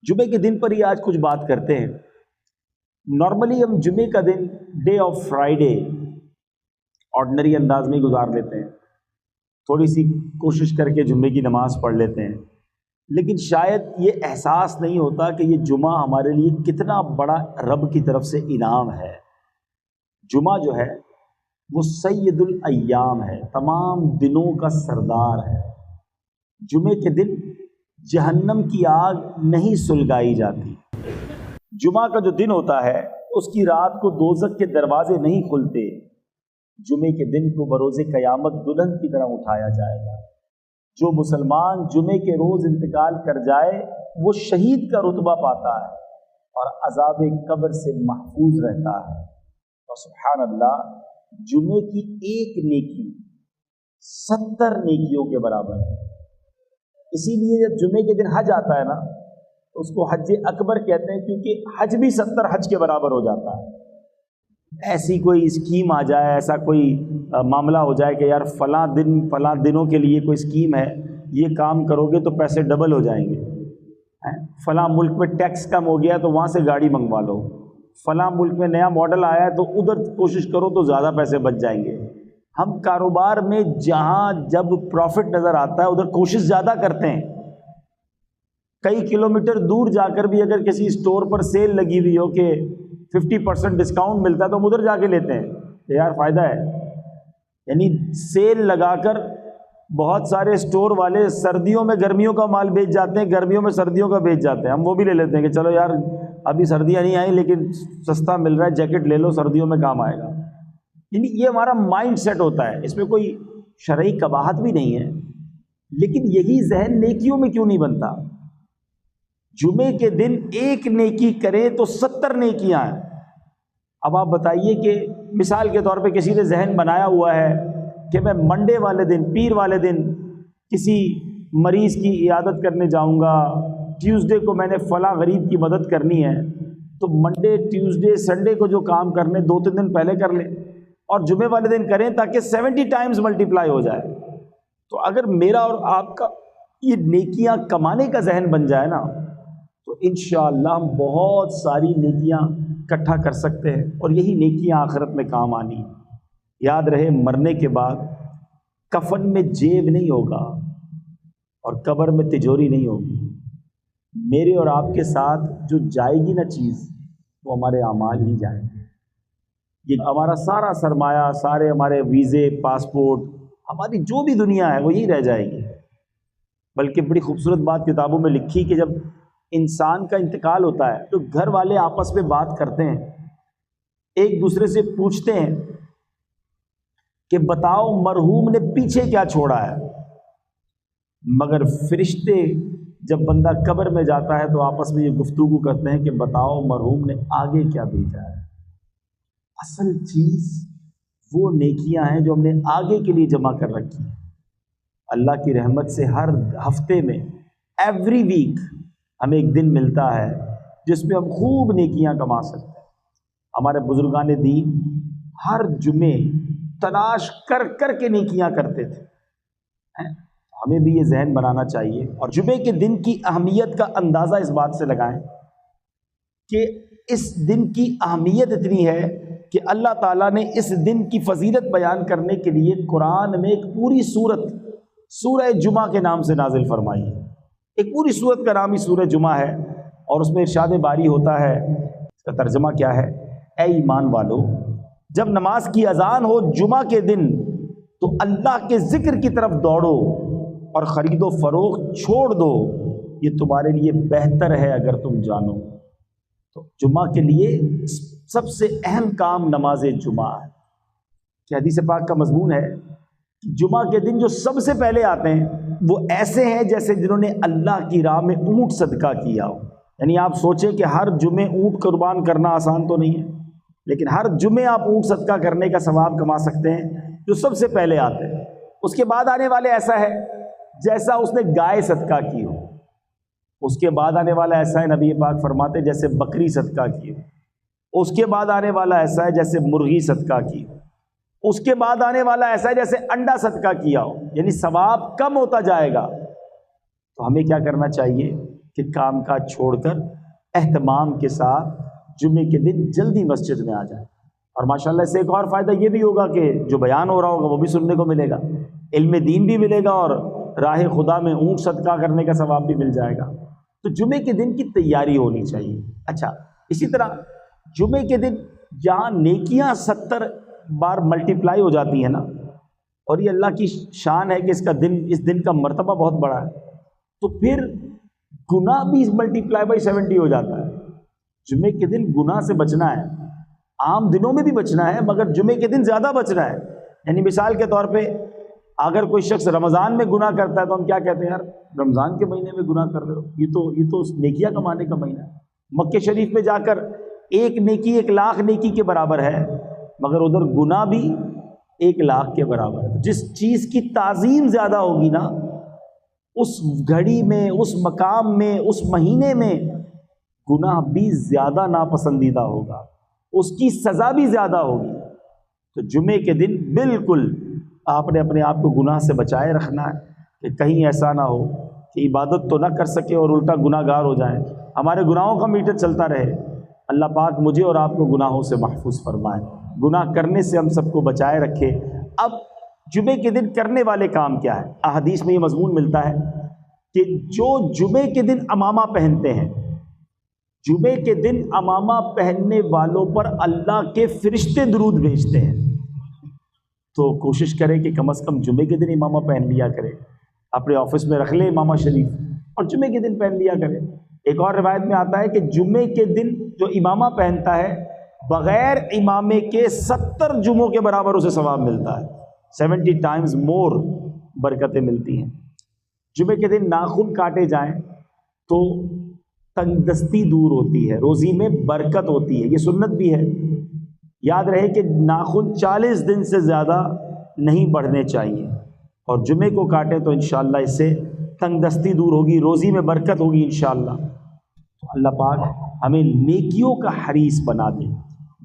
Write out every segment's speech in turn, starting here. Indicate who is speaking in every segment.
Speaker 1: جمعے کے دن پر ہی آج کچھ بات کرتے ہیں۔ نارملی ہم جمعے کا دن ڈے آف فرائیڈے آرڈنری انداز میں گزار لیتے ہیں، تھوڑی سی کوشش کر کے جمعے کی نماز پڑھ لیتے ہیں، لیکن شاید یہ احساس نہیں ہوتا کہ یہ جمعہ ہمارے لیے کتنا بڑا رب کی طرف سے انعام ہے۔ جمعہ جو ہے وہ سید الایام ہے، تمام دنوں کا سردار ہے۔ جمعے کے دن جہنم کی آگ نہیں سلگائی جاتی۔ جمعہ کا جو دن ہوتا ہے اس کی رات کو دوزخ کے دروازے نہیں کھلتے۔ جمعے کے دن کو بروز قیامت دلہن کی طرح اٹھایا جائے گا۔ جو مسلمان جمعے کے روز انتقال کر جائے وہ شہید کا رتبہ پاتا ہے اور عذاب قبر سے محفوظ رہتا ہے۔ اور سبحان اللہ، جمعے کی ایک نیکی 70 نیکیوں کے برابر ہے۔ اسی لیے جب جمعے کے دن حج آتا ہے نا تو اس کو حج اکبر کہتے ہیں، کیونکہ حج بھی 70 حج کے برابر ہو جاتا ہے۔ ایسی کوئی اسکیم آ جائے، ایسا کوئی معاملہ ہو جائے کہ یار فلاں دنوں کے لیے کوئی اسکیم ہے، یہ کام کرو گے تو پیسے ڈبل ہو جائیں گے، فلاں ملک میں ٹیکس کم ہو گیا تو وہاں سے گاڑی منگوا لو، فلاں ملک میں نیا ماڈل آیا ہے تو ادھر کوشش کرو تو زیادہ پیسے بچ جائیں گے۔ ہم کاروبار میں جہاں جب پروفٹ نظر آتا ہے ادھر کوشش زیادہ کرتے ہیں۔ کئی کلومیٹر دور جا کر بھی اگر کسی اسٹور پر سیل لگی ہوئی ہو کہ 50% ڈسکاؤنٹ ملتا ہے تو ہم ادھر جا کے لیتے ہیں کہ یار فائدہ ہے۔ یعنی سیل لگا کر بہت سارے اسٹور والے سردیوں میں گرمیوں کا مال بیچ جاتے ہیں، گرمیوں میں سردیوں کا بیچ جاتے ہیں، ہم وہ بھی لے لیتے ہیں کہ چلو یار ابھی سردیاں نہیں آئیں لیکن سستا مل رہا ہے، جیکٹ لے لو سردیوں میں کام آئے گا۔ یعنی یہ ہمارا مائنڈ سیٹ ہوتا ہے، اس میں کوئی شرعی قباحت بھی نہیں ہے، لیکن یہی ذہن نیکیوں میں کیوں نہیں بنتا؟ جمعے کے دن ایک نیکی کرے تو 70 نیکیاں ہیں۔ اب آپ بتائیے کہ مثال کے طور پہ کسی نے ذہن بنایا ہوا ہے کہ میں منڈے والے دن، پیر والے دن کسی مریض کی عیادت کرنے جاؤں گا، ٹیوزڈے کو میں نے فلاں غریب کی مدد کرنی ہے، تو منڈے ٹیوزڈے سنڈے کو جو کام کرنے 2-3 دن پہلے کر لیں اور جمعے والے دن کریں تاکہ 70 ٹائمز ملٹیپلائی ہو جائے۔ تو اگر میرا اور آپ کا یہ نیکیاں کمانے کا ذہن بن جائے نا تو انشاءاللہ ہم بہت ساری نیکیاں اکٹھا کر سکتے ہیں، اور یہی نیکیاں آخرت میں کام آنی۔ یاد رہے، مرنے کے بعد کفن میں جیب نہیں ہوگا اور قبر میں تجوری نہیں ہوگی۔ میرے اور آپ کے ساتھ جو جائے گی نا چیز وہ ہمارے اعمال ہی جائیں گے۔ یہ ہمارا سارا سرمایہ، سارے ہمارے ویزے، پاسپورٹ، ہماری جو بھی دنیا ہے وہ یہی رہ جائے گی۔ بلکہ بڑی خوبصورت بات کتابوں میں لکھی کہ جب انسان کا انتقال ہوتا ہے تو گھر والے آپس میں بات کرتے ہیں، ایک دوسرے سے پوچھتے ہیں کہ بتاؤ مرحوم نے پیچھے کیا چھوڑا ہے، مگر فرشتے جب بندہ قبر میں جاتا ہے تو آپس میں یہ گفتگو کرتے ہیں کہ بتاؤ مرحوم نے آگے کیا بھیجا ہے۔ اصل چیز وہ نیکیاں ہیں جو ہم نے آگے کے لیے جمع کر رکھی ہیں۔ اللہ کی رحمت سے ہر ہفتے میں ایوری ویک ہمیں ایک دن ملتا ہے جس میں ہم خوب نیکیاں کما سکتے ہیں۔ ہمارے بزرگان دین ہر جمعے تلاش کر کر کے نیکیاں کرتے تھے، ہمیں بھی یہ ذہن بنانا چاہیے۔ اور جمعے کے دن کی اہمیت کا اندازہ اس بات سے لگائیں کہ اس دن کی اہمیت اتنی ہے کہ اللہ تعالیٰ نے اس دن کی فضیلت بیان کرنے کے لیے قرآن میں ایک پوری سورت سورہ جمعہ کے نام سے نازل فرمائی ہے۔ ایک پوری سورت کا نام ہی سورہ جمعہ ہے، اور اس میں ارشاد باری ہوتا ہے، اس کا ترجمہ کیا ہے؟ اے ایمان والو، جب نماز کی اذان ہو جمعہ کے دن تو اللہ کے ذکر کی طرف دوڑو اور خرید و فروخت چھوڑ دو، یہ تمہارے لیے بہتر ہے اگر تم جانو۔ تو جمعہ کے لیے سب سے اہم کام نماز جمعہ ہے کہ حدیث پاک کا مضمون ہے کہ جمعہ کے دن جو سب سے پہلے آتے ہیں وہ ایسے ہیں جیسے جنہوں نے اللہ کی راہ میں اونٹ صدقہ کیا ہو۔ یعنی آپ سوچیں کہ ہر جمعے اونٹ قربان کرنا آسان تو نہیں ہے، لیکن ہر جمعے آپ اونٹ صدقہ کرنے کا ثواب کما سکتے ہیں جو سب سے پہلے آتے ہیں۔ اس کے بعد آنے والے ایسا ہے جیسا اس نے گائے صدقہ کی ہو، اس کے بعد آنے والا ایسا ہے، نبی پاک فرماتے جیسے بکری صدقہ کی ہو، اس کے بعد آنے والا ایسا ہے جیسے مرغی صدقہ کی ہو، اس کے بعد آنے والا ایسا ہے جیسے انڈا صدقہ کیا ہو۔ یعنی ثواب کم ہوتا جائے گا۔ تو ہمیں کیا کرنا چاہیے کہ کام کاج چھوڑ کر اہتمام کے ساتھ جمعے کے دن جلدی مسجد میں آ جائیں. اور ماشاءاللہ اس سے ایک اور فائدہ یہ بھی ہوگا کہ جو بیان ہو رہا ہوگا وہ بھی سننے کو ملے گا، علم دین بھی ملے گا، اور راہ خدا میں اونٹ صدقہ کرنے کا ثواب بھی مل جائے گا. تو جمعے کے دن کی تیاری ہونی چاہیے. اچھا، اسی طرح جمعے کے دن جہاں نیکیاں 70 بار ملٹیپلائی ہو جاتی ہیں نا، اور یہ اللہ کی شان ہے کہ اس دن کا مرتبہ بہت بڑا ہے، تو پھر گناہ بھی ملٹیپلائی بائی 70 ہو جاتا ہے. جمعے کے دن گناہ سے بچنا ہے، عام دنوں میں بھی بچنا ہے مگر جمعے کے دن زیادہ بچنا ہے. یعنی مثال کے طور پہ اگر کوئی شخص رمضان میں گناہ کرتا ہے تو ہم کیا کہتے ہیں، یار رمضان کے مہینے میں گناہ کر رہے ہو، یہ تو نیکیاں کمانے کا مہینہ ہے. مکہ شریف میں جا کر ایک نیکی 1,00,000 نیکی کے برابر ہے، مگر ادھر گناہ بھی 1,00,000 کے برابر ہے. جس چیز کی تعظیم زیادہ ہوگی نا، اس گھڑی میں، اس مقام میں، اس مہینے میں گناہ بھی زیادہ ناپسندیدہ ہوگا، اس کی سزا بھی زیادہ ہوگی. تو جمعے کے دن بالکل آپ نے اپنے آپ کو گناہ سے بچائے رکھنا ہے کہ کہیں ایسا نہ ہو کہ عبادت تو نہ کر سکے اور الٹا گناہ گار ہو جائیں، ہمارے گناہوں کا میٹر چلتا رہے. اللہ پاک مجھے اور آپ کو گناہوں سے محفوظ فرمائے، گناہ کرنے سے ہم سب کو بچائے رکھے. اب جمعے کے دن کرنے والے کام کیا ہے؟ احادیث میں یہ مضمون ملتا ہے کہ جو جمعے کے دن عمامہ پہنتے ہیں، جمعے کے دن عمامہ پہننے والوں پر اللہ کے فرشتے درود بھیجتے ہیں. تو کوشش کرے کہ کم از کم جمعے کے دن امامہ پہن لیا کرے، اپنے آفس میں رکھ لے امامہ شریف اور جمعے کے دن پہن لیا کرے. ایک اور روایت میں آتا ہے کہ جمعے کے دن جو امامہ پہنتا ہے بغیر امامے کے 70 جمعوں کے برابر اسے ثواب ملتا ہے، 70 ٹائمز مور برکتیں ملتی ہیں. جمعے کے دن ناخن کاٹے جائیں تو تنگ دستی دور ہوتی ہے، روزی میں برکت ہوتی ہے، یہ سنت بھی ہے. یاد رہے کہ ناخن 40 دن سے زیادہ نہیں بڑھنے چاہیے، اور جمعے کو کاٹیں تو انشاءاللہ اس سے تنگ دستی دور ہوگی، روزی میں برکت ہوگی انشاءاللہ. تو اللہ پاک ہمیں نیکیوں کا حریص بنا دے.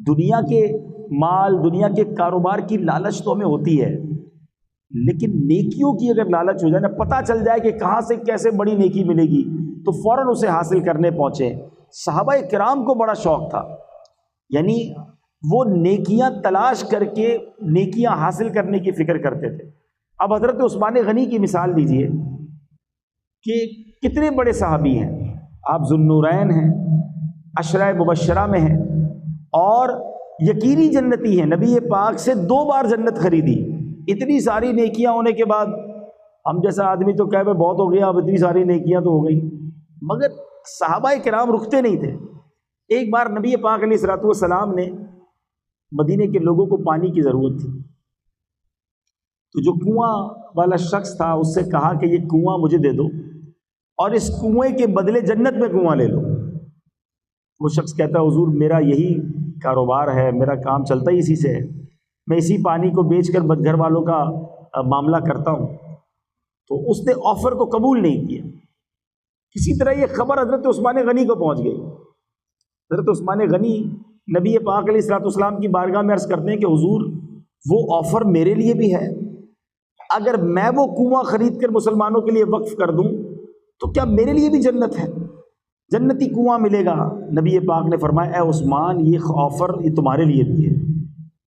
Speaker 1: دنیا کے مال، دنیا کے کاروبار کی لالچ تو ہمیں ہوتی ہے، لیکن نیکیوں کی اگر لالچ ہو جائے نا، پتہ چل جائے کہ کہاں سے کیسے بڑی نیکی ملے گی تو فوراً اسے حاصل کرنے پہنچے. صحابہ کرام کو بڑا شوق تھا، یعنی وہ نیکیاں تلاش کر کے نیکیاں حاصل کرنے کی فکر کرتے تھے. اب حضرت عثمان غنی کی مثال لیجئے کہ کتنے بڑے صحابی ہیں، آپ ذوالنورین ہیں، عشرہ مبشرہ میں ہیں، اور یقینی جنتی ہیں، نبی پاک سے 2 بار جنت خریدی. اتنی ساری نیکیاں ہونے کے بعد ہم جیسا آدمی تو کہے بہت ہو گیا، اب اتنی ساری نیکیاں تو ہو گئی، مگر صحابہ کرام رکتے نہیں تھے. ایک بار نبی پاک علیہ الصلوۃ والسلام نے مدینے کے لوگوں کو پانی کی ضرورت تھی، تو جو کنواں والا شخص تھا اس سے کہا کہ یہ کنواں مجھے دے دو اور اس کنویں کے بدلے جنت میں کنواں لے لو. وہ شخص کہتا ہے حضور میرا یہی کاروبار ہے، میرا کام چلتا ہی اسی سے ہے، میں اسی پانی کو بیچ کر گھر والوں کا معاملہ کرتا ہوں. تو اس نے آفر کو قبول نہیں کیا. کسی طرح یہ خبر حضرت عثمان غنی کو پہنچ گئی. حضرت عثمان غنی نبی پاک علیہ الصلوۃ والسلام کی بارگاہ میں عرض کرتے ہیں کہ حضور وہ آفر میرے لیے بھی ہے، اگر میں وہ کنواں خرید کر مسلمانوں کے لیے وقف کر دوں تو کیا میرے لیے بھی جنت ہے، جنتی کنواں ملے گا؟ نبی پاک نے فرمایا اے عثمان یہ آفر یہ تمہارے لیے بھی ہے.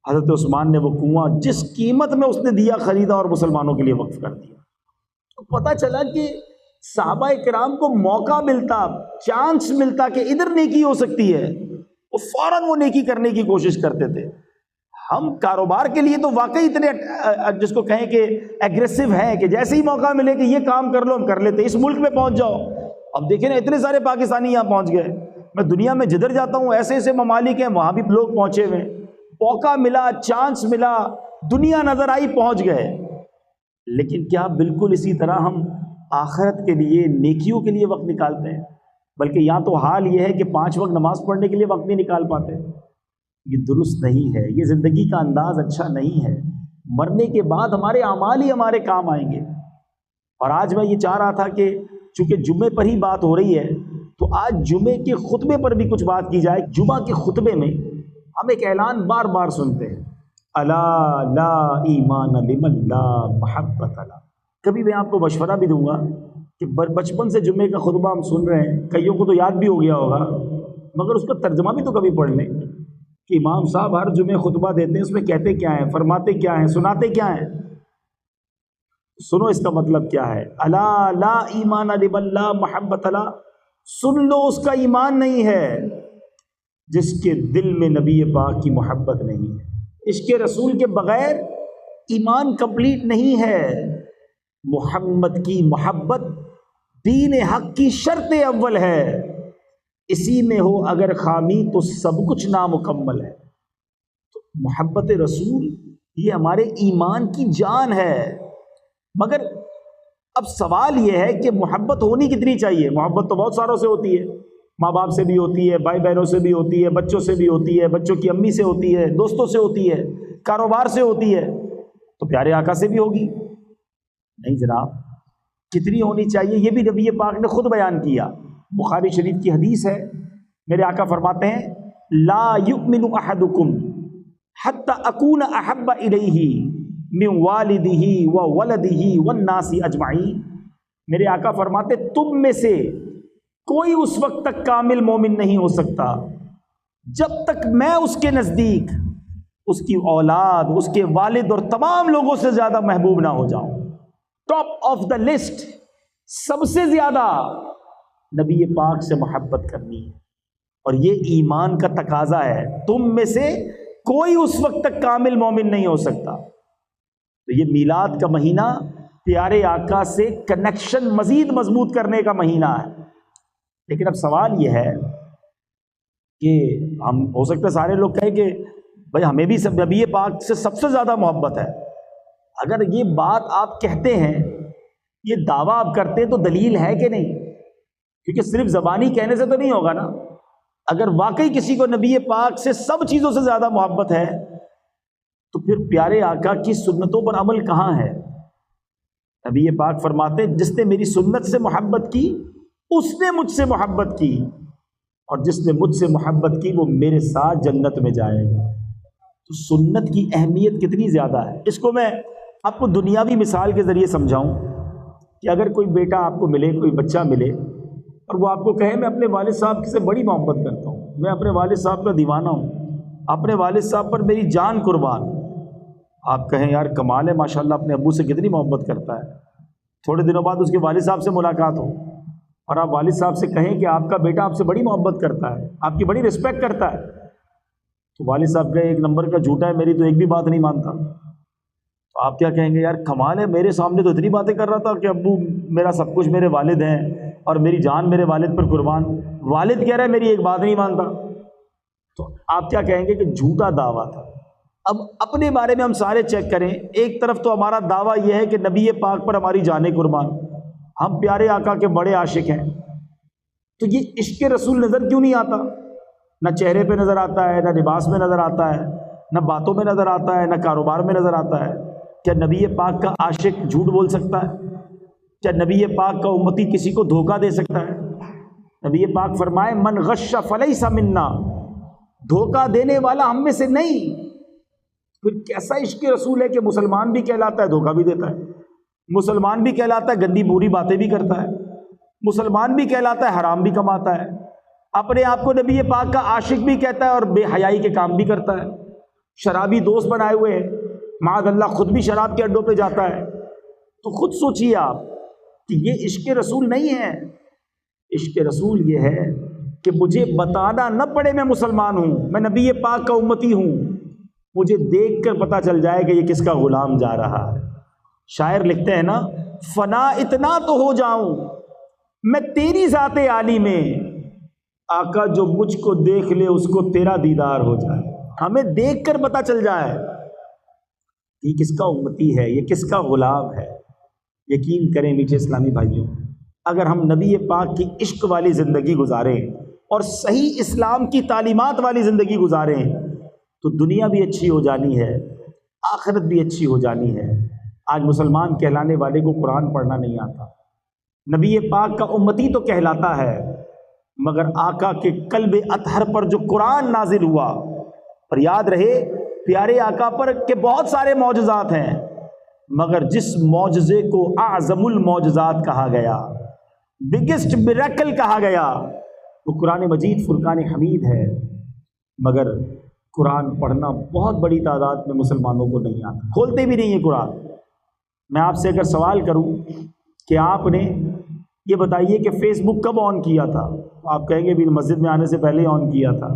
Speaker 1: حضرت عثمان نے وہ کنواں جس قیمت میں اس نے دیا خریدا اور مسلمانوں کے لیے وقف کر دیا. تو پتہ چلا کہ صحابہ کرام کو موقع ملتا، چانس ملتا کہ ادھر نیکی ہو سکتی ہے، وہ فوراً وہ نیکی کرنے کی کوشش کرتے تھے. ہم کاروبار کے لیے تو واقعی اتنے جس کو کہیں کہ ایگریسو ہیں کہ جیسے ہی موقع ملے کہ یہ کام کر لو ہم کر لیتے، اس ملک میں پہنچ جاؤ. اب دیکھیں نا اتنے سارے پاکستانی یہاں پہنچ گئے، میں دنیا میں جدھر جاتا ہوں ایسے ایسے ممالک ہیں وہاں بھی لوگ پہنچے ہوئے، موقع ملا، چانس ملا، دنیا نظر آئی، پہنچ گئے. لیکن کیا بالکل اسی طرح ہم آخرت کے لیے، نیکیوں کے لیے وقت نکالتے ہیں؟ بلکہ یہاں تو حال یہ ہے کہ 5 وقت نماز پڑھنے کے لیے وقت نہیں نکال پاتے. یہ درست نہیں ہے، یہ زندگی کا انداز اچھا نہیں ہے. مرنے کے بعد ہمارے اعمال ہی ہمارے کام آئیں گے. اور آج میں یہ چاہ رہا تھا کہ چونکہ جمعے پر ہی بات ہو رہی ہے تو آج جمعے کے خطبے پر بھی کچھ بات کی جائے. جمعہ کے خطبے میں ہم ایک اعلان بار بار سنتے ہیں، الا لا ایمان لمن لا محبت لا. کبھی میں آپ کو مشورہ بھی دوں گا کہ بچپن سے جمعے کا خطبہ ہم سن رہے ہیں، کئیوں کو تو یاد بھی ہو گیا ہوگا، مگر اس کا ترجمہ بھی تو کبھی پڑھ لیں کہ امام صاحب ہر جمعے خطبہ دیتے ہیں، اس میں کہتے کیا ہیں، فرماتے کیا ہیں، سناتے کیا ہیں۔ سنو اس کا مطلب کیا ہے، الا لا ایمان لمن لا محبت لا، سن لو اس کا ایمان نہیں ہے جس کے دل میں نبی پاک کی محبت نہیں ہے۔ عشق رسول کے بغیر ایمان کمپلیٹ نہیں ہے۔ محمد کی محبت دین حق کی شرط اول ہے، اسی میں ہو اگر خامی تو سب کچھ نامکمل ہے۔ تو محبت رسول یہ ہمارے ایمان کی جان ہے۔ مگر اب سوال یہ ہے کہ محبت ہونی کتنی چاہیے؟ محبت تو بہت ساروں سے ہوتی ہے، ماں باپ سے بھی ہوتی ہے، بھائی بہنوں سے بھی ہوتی ہے، بچوں سے بھی ہوتی ہے، بچوں کی امی سے ہوتی ہے، دوستوں سے ہوتی ہے، کاروبار سے ہوتی ہے، تو پیارے آقا سے بھی ہوگی؟ نہیں جناب، کتنی ہونی چاہیے یہ بھی نبی پاک نے خود بیان کیا۔ بخاری شریف کی حدیث ہے، میرے آقا فرماتے ہیں لا یؤمن احدکم حتی اکون احب الیہ من والدہ وولدہ والناس اجمعین۔ میرے آقا فرماتے تم میں سے کوئی اس وقت تک کامل مومن نہیں ہو سکتا جب تک میں اس کے نزدیک اس کی اولاد، اس کے والد اور تمام لوگوں سے زیادہ محبوب نہ ہو جاؤں۔ ٹاپ آف دا لسٹ، سب سے زیادہ نبی پاک سے محبت کرنی ہے، اور یہ ایمان کا تقاضا ہے۔ تم میں سے کوئی اس وقت تک کامل مومن نہیں ہو سکتا۔ تو یہ میلاد کا مہینہ پیارے آقا سے کنیکشن مزید مضبوط کرنے کا مہینہ ہے۔ لیکن اب سوال یہ ہے کہ ہم ہو سکتا ہے سارے لوگ کہیں کہ بھائی ہمیں بھی نبی پاک سے سب سے زیادہ محبت ہے۔ اگر یہ بات آپ کہتے ہیں، یہ دعویٰ آپ کرتے ہیں، تو دلیل ہے کہ نہیں؟ کیونکہ صرف زبانی کہنے سے تو نہیں ہوگا نا۔ اگر واقعی کسی کو نبی پاک سے سب چیزوں سے زیادہ محبت ہے تو پھر پیارے آقا کی سنتوں پر عمل کہاں ہے؟ نبی پاک فرماتے ہیں جس نے میری سنت سے محبت کی اس نے مجھ سے محبت کی، اور جس نے مجھ سے محبت کی وہ میرے ساتھ جنت میں جائے گا۔ تو سنت کی اہمیت کتنی زیادہ ہے، اس کو میں آپ کو دنیاوی مثال کے ذریعے سمجھاؤں کہ اگر کوئی بیٹا آپ کو ملے، کوئی بچہ ملے، اور وہ آپ کو کہے میں اپنے والد صاحب سے بڑی محبت کرتا ہوں، میں اپنے والد صاحب کا دیوانہ ہوں، اپنے والد صاحب پر میری جان قربان۔ آپ کہیں یار کمال ہے، ماشاءاللہ اپنے ابو سے کتنی محبت کرتا ہے۔ تھوڑے دنوں بعد اس کے والد صاحب سے ملاقات ہو اور آپ والد صاحب سے کہیں کہ آپ کا بیٹا آپ سے بڑی محبت کرتا ہے، آپ کی بڑی رسپیکٹ کرتا ہے، تو والد صاحب کہے ایک نمبر کا جھوٹا ہے، میری تو ایک بھی بات نہیں مانتا۔ تو آپ کیا کہیں گے؟ یار کمال ہے، میرے سامنے تو اتنی باتیں کر رہا تھا کہ ابو میرا سب کچھ، میرے والد ہیں اور میری جان میرے والد پر قربان، والد کہہ رہا ہے میری ایک بات نہیں مانتا۔ تو آپ کیا کہیں گے کہ جھوٹا دعویٰ تھا۔ اب اپنے بارے میں ہم سارے چیک کریں، ایک طرف تو ہمارا دعویٰ یہ ہے کہ نبی پاک پر ہماری جانیں قربان، ہم پیارے آقا کے بڑے عاشق ہیں، تو یہ عشق رسول نظر کیوں نہیں آتا؟ نہ چہرے پہ نظر آتا ہے، نہ لباس میں نظر آتا ہے، نہ باتوں میں نظر آتا ہے، نہ کاروبار میں نظر آتا ہے۔ کیا نبی پاک کا عاشق جھوٹ بول سکتا ہے؟ کیا نبی پاک کا امتی کسی کو دھوکہ دے سکتا ہے؟ نبی پاک فرمائے من غش فلیس منا، دھوکہ دینے والا ہم میں سے نہیں۔ پھر کیسا عشق رسول ہے کہ مسلمان بھی کہلاتا ہے دھوکہ بھی دیتا ہے، مسلمان بھی کہلاتا ہے گندی بری باتیں بھی کرتا ہے، مسلمان بھی کہلاتا ہے حرام بھی کماتا ہے، اپنے آپ کو نبی پاک کا عاشق بھی کہتا ہے اور بے حیائی کے کام بھی کرتا ہے، شرابی دوست بنائے ہوئے ہیں، معاذ اللہ خود بھی شراب کے اڈوں پہ جاتا ہے۔ تو خود سوچئے آپ کہ یہ عشق رسول نہیں ہے۔ عشق رسول یہ ہے کہ مجھے بتانا نہ پڑے میں مسلمان ہوں، میں نبی پاک کا امتی ہوں، مجھے دیکھ کر پتہ چل جائے کہ یہ کس کا غلام جا رہا ہے۔ شاعر لکھتے ہیں نا، فنا اتنا تو ہو جاؤں میں تیری ذات عالی میں، آقا جو مجھ کو دیکھ لے اس کو تیرا دیدار ہو جائے۔ ہمیں دیکھ کر پتہ چل جائے یہ کس کا امتی ہے، یہ کس کا غلام ہے۔ یقین کریں میٹھے اسلامی بھائیوں، اگر ہم نبی پاک کی عشق والی زندگی گزاریں اور صحیح اسلام کی تعلیمات والی زندگی گزاریں تو دنیا بھی اچھی ہو جانی ہے، آخرت بھی اچھی ہو جانی ہے۔ آج مسلمان کہلانے والے کو قرآن پڑھنا نہیں آتا، نبی پاک کا امتی تو کہلاتا ہے، مگر آقا کے قلب اطہر پر جو قرآن نازل ہوا، اور یاد رہے پیارے آقا پر کہ بہت سارے معجزات ہیں، مگر جس معجزے کو اعظم المعجزات کہا گیا بگیسٹ میریکل کہا گیا وہ قرآن مجید فرقان حمید ہے، مگر قرآن پڑھنا بہت بڑی تعداد میں مسلمانوں کو نہیں آتا، کھولتے بھی نہیں ہیں قرآن۔ میں آپ سے اگر سوال کروں کہ آپ نے یہ بتائیے کہ فیس بک کب آن کیا تھا، آپ کہیں گے بھی مسجد میں آنے سے پہلے ہی آن کیا تھا۔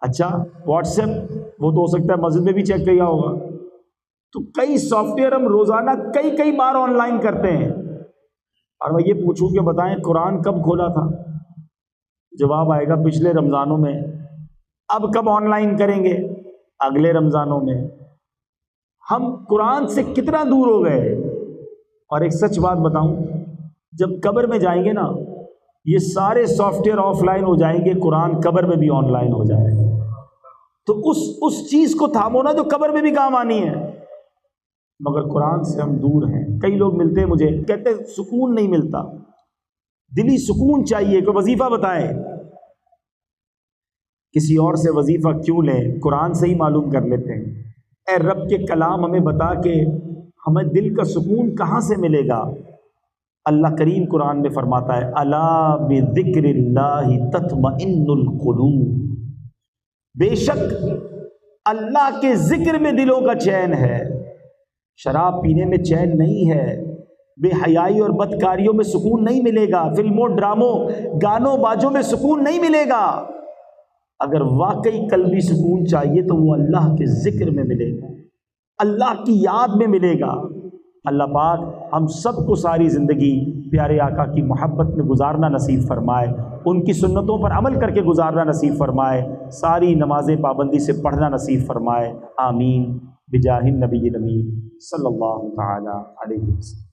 Speaker 1: اچھا واٹس ایپ وہ تو ہو سکتا ہے مسجد میں بھی چیک کیا ہوگا۔ تو کئی سافٹ ویئر ہم روزانہ کئی بار آن لائن کرتے ہیں، اور میں یہ پوچھوں کہ بتائیں قرآن کب کھولا تھا؟ جواب آئے گا پچھلے رمضانوں میں۔ اب کب آن لائن کریں گے؟ اگلے رمضانوں میں۔ ہم قرآن سے کتنا دور ہو گئے۔ اور ایک سچ بات بتاؤں، جب قبر میں جائیں گے نا، یہ سارے سافٹ ویئر آف لائن ہو جائیں گے، قرآن قبر میں بھی آن لائن ہو جائے گا۔ تو اس چیز کو تھامو نا جو قبر میں بھی کام آنی ہے، مگر قرآن سے ہم دور ہیں۔ کئی لوگ ملتے ہیں مجھے، کہتے ہیں سکون نہیں ملتا، دلی سکون چاہیے، کوئی وظیفہ بتائیں۔ کسی اور سے وظیفہ کیوں لیں، قرآن سے ہی معلوم کر لیتے ہیں۔ اے رب کے کلام ہمیں بتا کہ ہمیں دل کا سکون کہاں سے ملے گا۔ اللہ کریم قرآن میں فرماتا ہے الا بذکر اللہ تطمئن القلوب، بے شک اللہ کے ذکر میں دلوں کا چین ہے۔ شراب پینے میں چین نہیں ہے، بے حیائی اور بدکاریوں میں سکون نہیں ملے گا، فلموں ڈراموں گانوں باجوں میں سکون نہیں ملے گا۔ اگر واقعی قلبی سکون چاہیے تو وہ اللہ کے ذکر میں ملے گا، اللہ کی یاد میں ملے گا۔ اللہ پاک ہم سب کو ساری زندگی پیارے آقا کی محبت میں گزارنا نصیب فرمائے، ان کی سنتوں پر عمل کر کے گزارنا نصیب فرمائے، ساری نمازیں پابندی سے پڑھنا نصیب فرمائے، آمین بجاہ النبی الامین صلی اللہ تعالی علیہ وسلم۔